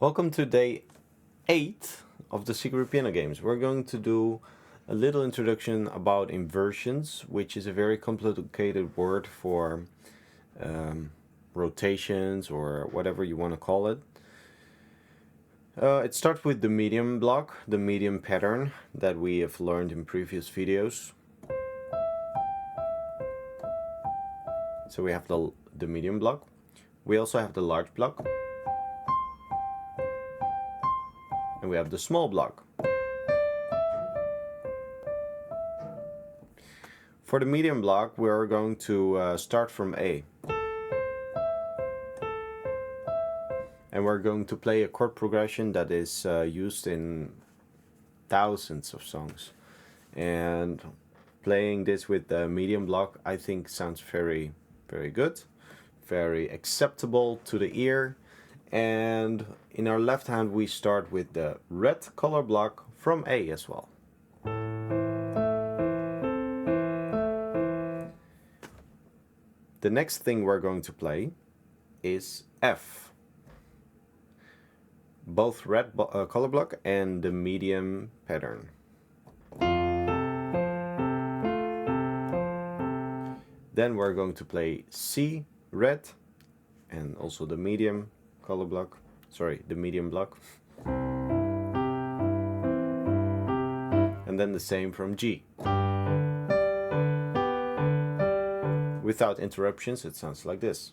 Welcome to day 8 of the Secret Piano Games. We're going to do a little introduction about inversions, which is a very complicated word for rotations or whatever you want to call it. It starts with the medium block, the medium pattern that we have learned in previous videos. So we have the medium block. We also have the large block. And we have the small block. For the medium block, we are going to start from A. And we're going to play a chord progression that is used in thousands of songs. And playing this with the medium block, I think sounds very, very good, very acceptable to the ear. And in our left hand we start with the red color block from A as well. The next thing we're going to play is F. Both red color block and the medium pattern. Then we're going to play C, red, and also the medium color block, the medium block. And then the same from G. Without interruptions, it sounds like this.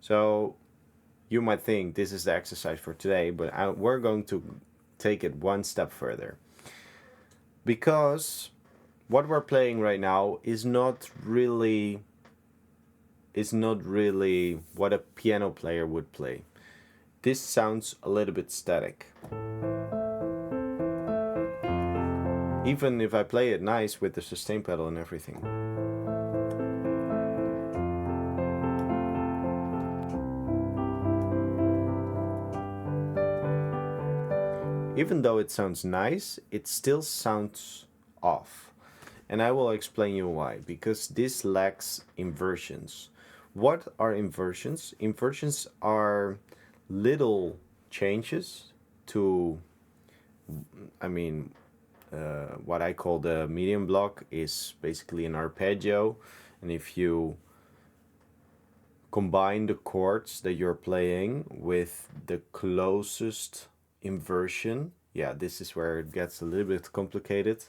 So you might think this is the exercise for today, but we're going to take it one step further. Because what we're playing right now is not really what a piano player would play. This sounds a little bit static. Even if I play it nice with the sustain pedal and everything. Even though it sounds nice, it still sounds off. And I will explain you why. Because this lacks inversions. What are inversions? Inversions are little changes to, what I call the medium block is basically an arpeggio. And if you combine the chords that you're playing with the closest inversion, this is where it gets a little bit complicated,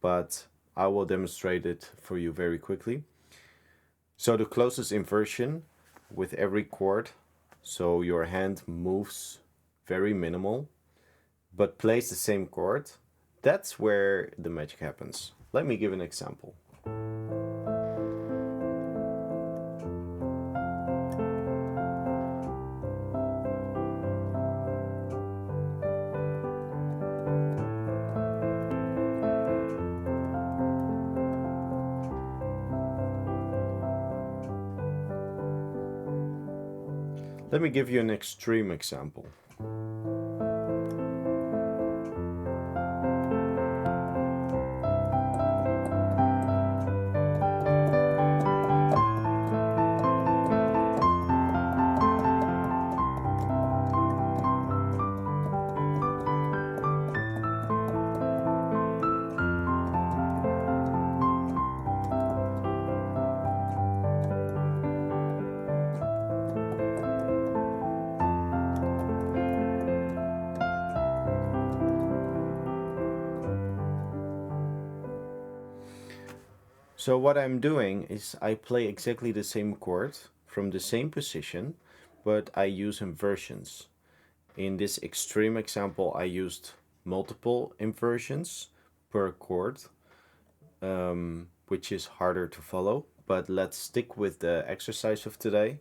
but I will demonstrate it for you very quickly. So the closest inversion with every chord, so your hand moves very minimal, but plays the same chord, that's where the magic happens. Let me give an example. Let me give you an extreme example. So what I'm doing is I play exactly the same chord from the same position, but I use inversions. In this extreme example, I used multiple inversions per chord, which is harder to follow. But let's stick with the exercise of today.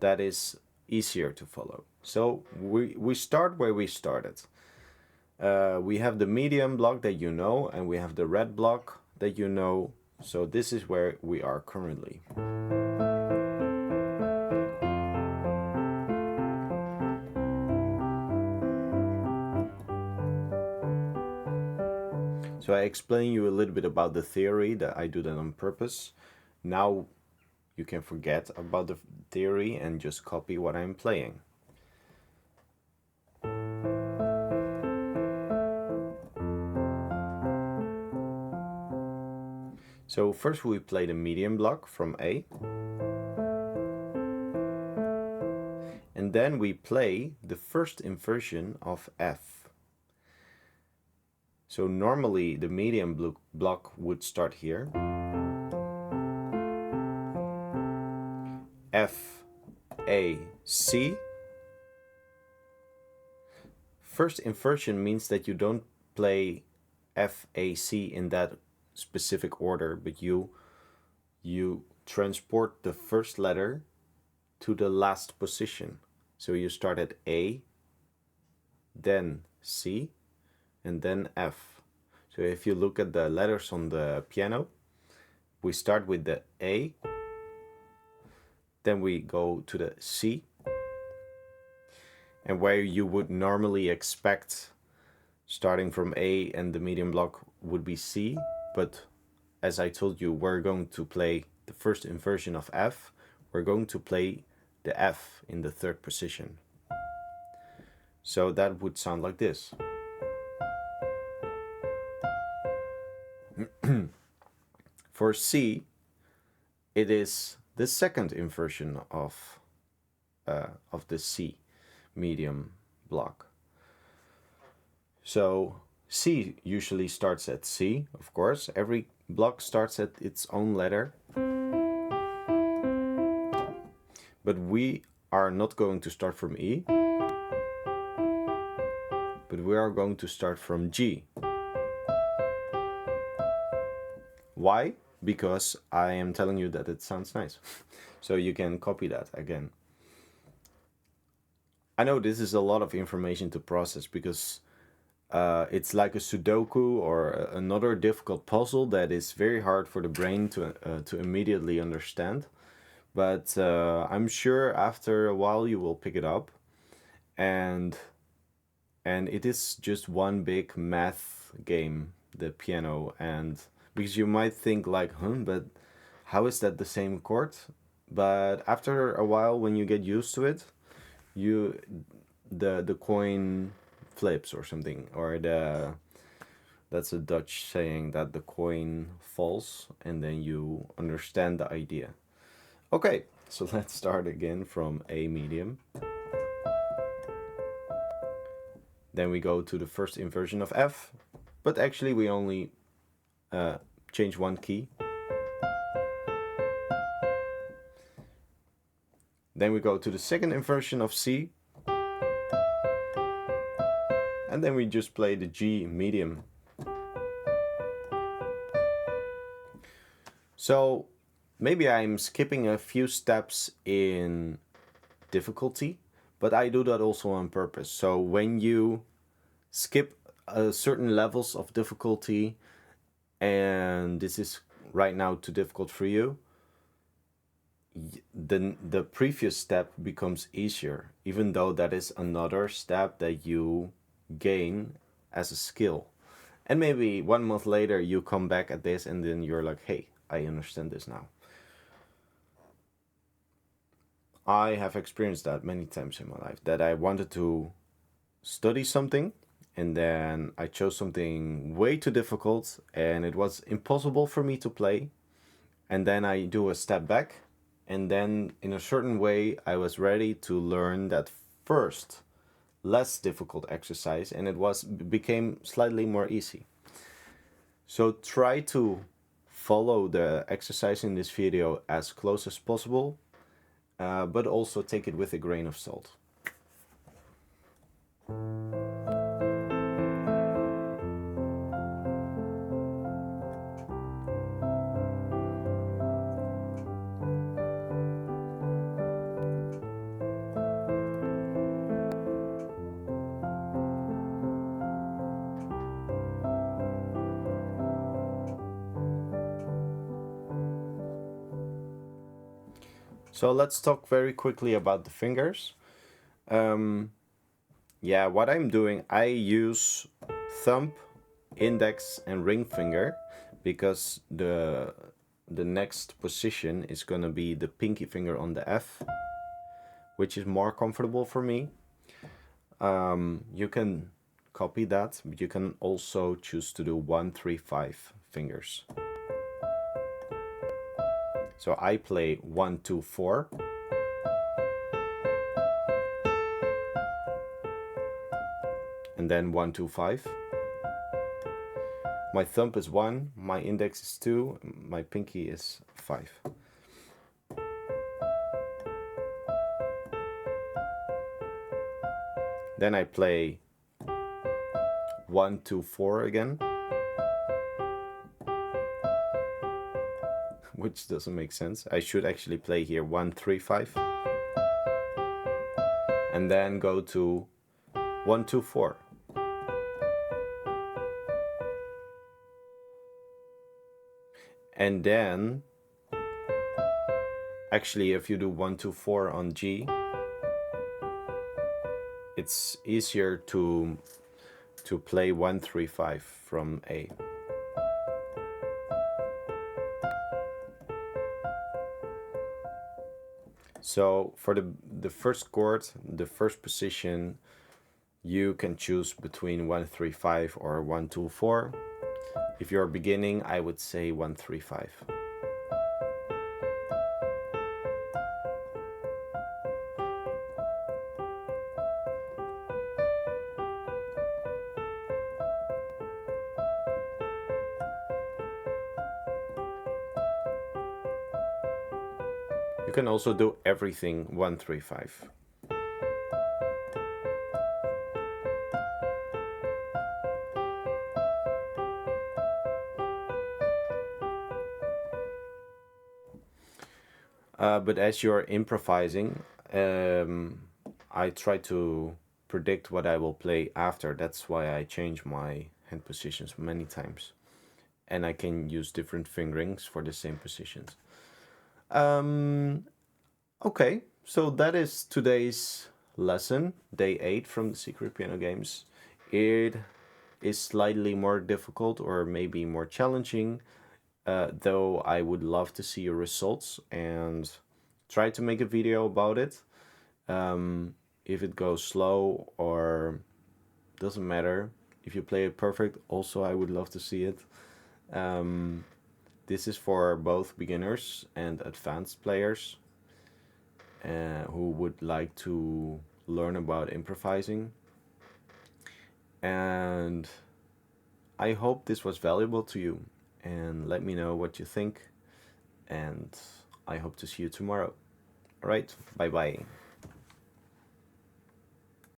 That is easier to follow. So we start where we started. We have the medium block that you know, and we have the red block that you know. So this is where we are currently. So I explained you a little bit about the theory, that I do that on purpose. Now you can forget about the theory and just copy what I'm playing. So first we play the medium block from A. And then we play the first inversion of F. So normally the medium block would start here. F, A, C. First inversion means that you don't play F, A, C in that specific order, but you transport the first letter to the last position. So you start at A, then C, and then F. So if you look at the letters on the piano, we start with the A, then we go to the C, and where you would normally expect starting from A and the medium block would be C, but as I told you, we're going to play the first inversion of F. We're going to play the F in the third position. So that would sound like this. For C, it is the second inversion of the C medium block. So C usually starts at C, of course. Every block starts at its own letter. But we are not going to start from E, but we are going to start from G. Why? Because I am telling you that it sounds nice. So you can copy that again. I know this is a lot of information to process because it's like a Sudoku or another difficult puzzle that is very hard for the brain to immediately understand. But I'm sure after a while you will pick it up, and it is just one big math game, the piano. And because you might think like, but how is that the same chord? But after a while, when you get used to it, the coin flips or something, or that's a Dutch saying that the coin falls, and then you understand the idea. Okay, so let's start again from A medium. Then we go to the first inversion of F, but actually we only change one key. Then we go to the second inversion of C, and then we just play the G medium. So maybe I'm skipping a few steps in difficulty, but I do that also on purpose. So when you skip certain levels of difficulty, and this is right now too difficult for you, the previous step becomes easier, even though that is another step that you gain as a skill. And maybe 1 month later you come back at this and then you're like, hey, I understand this now. I have experienced that many times in my life, that I wanted to study something and then I chose something way too difficult and it was impossible for me to play. And then I do a step back, and then in a certain way I was ready to learn that first less difficult exercise, and it became slightly more easy. So try to follow the exercise in this video as close as possible, but also take it with a grain of salt. So let's talk very quickly about the fingers. Yeah, what I'm doing, I use thumb index and ring finger, because the next position is gonna be the pinky finger on the F, which is more comfortable for me. You can copy that, but you can also choose to do 1, 3, 5 fingers. So I play 1, 2, 4. And then 1, 2, 5. My thumb is 1, my index is 2, my pinky is 5. Then I play 1, 2, 4 again, which doesn't make sense. I should actually play here 1, 3, 5, and then go to 1, 2, 4. And then, actually, if you do 1, 2, 4 on G, it's easier to play 1, 3, 5 from A. So for the first chord, the first position, you can choose between 1, 3, 5 or 1, 2, 4. If you're beginning, I would say 1, 3, 5. You can also do everything 1, 3, 5. But as you're improvising, I try to predict what I will play after. That's why I change my hand positions many times. And I can use different fingerings for the same positions. Okay, so that is today's lesson, day 8 from the Secret Piano Games. It is slightly more difficult or maybe more challenging, though I would love to see your results and try to make a video about it. If it goes slow or doesn't matter, if you play it perfect, also I would love to see it. This is for both beginners and advanced players who would like to learn about improvising. And I hope this was valuable to you, and let me know what you think, and I hope to see you tomorrow. All right, bye bye.